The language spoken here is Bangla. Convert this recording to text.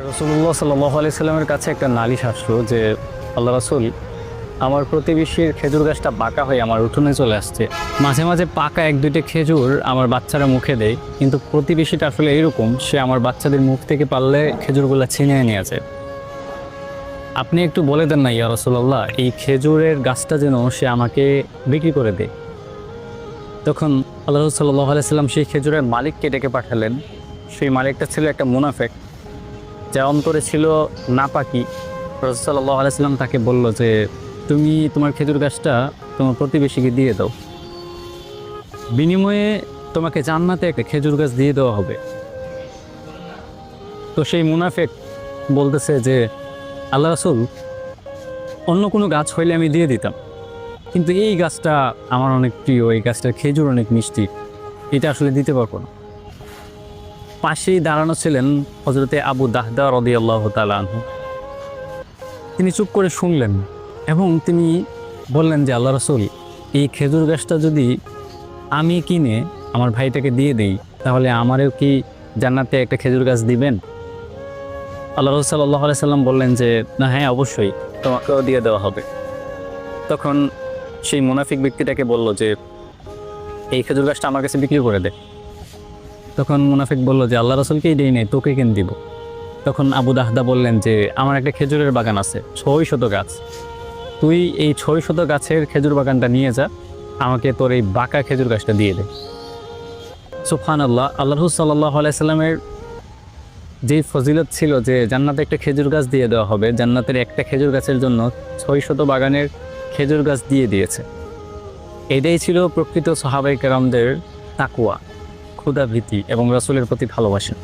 রাসূলুল্লাহ সাল্লাল্লাহু আলাইহি সাল্লামের কাছে একটা নালিশ আসলো যে আল্লাহ রাসূল, আমার প্রতিবেশীর খেজুর গাছটা বাঁকা হয়ে আমার উঠোনে চলে আসছে। মাঝে মাঝে পাকা এক দুইটা খেজুর আমার বাচ্চারা মুখে দেয়, কিন্তু প্রতিবেশীটা আসলে এরকম, সে আমার বাচ্চাদের মুখ থেকে পারলে খেজুরগুলো ছিনিয়ে নিয়ে যায়। আপনি একটু বলে দেন না ইয়া রাসূলুল্লাহ, এই খেজুরের গাছটা যেন সে আমাকে বিক্রি করে দেয়। তখন আল্লাহ রাসূল সাল্লাল্লাহু আলাইহি সাল্লাম সেই খেজুরের মালিককে ডেকে পাঠালেন। সেই মালিকটা ছিল একটা মুনাফিক, যার অন্তরে ছিল নাপাকি। রাসূল সাল্লাল্লাহু আলাইহি সাল্লাম তাকে বলল যে, তুমি তোমার খেজুর গাছটা তোমার প্রতিবেশীকে দিয়ে দাও, বিনিময়ে তোমাকে জান্নাতে একটা খেজুর গাছ দিয়ে দেওয়া হবে। তো সেই মুনাফিক বলতেছে যে, আল্লাহ রাসূল, অন্য কোনো গাছ হইলে আমি দিয়ে দিতাম, কিন্তু এই গাছটা আমার অনেক প্রিয়, এই গাছটার খেজুর অনেক মিষ্টি, এটা আসলে দিতে পারবো না। পাশেই দাঁড়ানো ছিলেন হযরতে আবু দাহদা রাদিয়াল্লাহু তাআলা আনহু। তিনি চুপ করে শুনলেন এবং তিনি বললেন যে, আল্লাহ রাসূল, এই খেজুর গাছটা যদি আমি কিনে আমার ভাইটাকে দিয়ে দেই, তাহলে আমারও কি জান্নাতে একটা খেজুর গাছ দিবেন? আল্লাহ রাসূল সাল্লাল্লাহু আলাইহি সাল্লাম বললেন যে, না, হ্যাঁ, অবশ্যই তোমাকেও দিয়ে দেওয়া হবে। তখন সেই মুনাফিক ব্যক্তিটাকে বলল যে, এই খেজুর গাছটা আমার কাছে বিক্রি করে দে। তখন মুনাফিক বলল যে, আল্লাহ রাসূলকেই দেই নাই, তোকে কেন দিব? তখন আবু দাহদা বললেন যে, আমার একটা খেজুরের বাগান আছে, ৬০০ গাছ, তুই এই ৬০০ গাছের খেজুর বাগানটা নিয়ে যা, আমাকে তোর এই বাঁকা খেজুর গাছটা দিয়ে দে। সুবহানাল্লাহ। আল্লাহ রাসূল সাল্লাল্লাহু আলাইহি সাল্লামের যেই ফজিলত ছিল যে জান্নাতে একটা খেজুর গাছ দিয়ে দেওয়া হবে, জান্নাতের একটা খেজুর গাছের জন্য ৬০০ বাগানের খেজুর গাছ দিয়ে দিয়েছে। এটাই ছিল প্রকৃত সাহাবায়ে কেরামদের তাকওয়া, ক্ষুধাভীতি এবং রাসূলের প্রতি ভালোবাসা।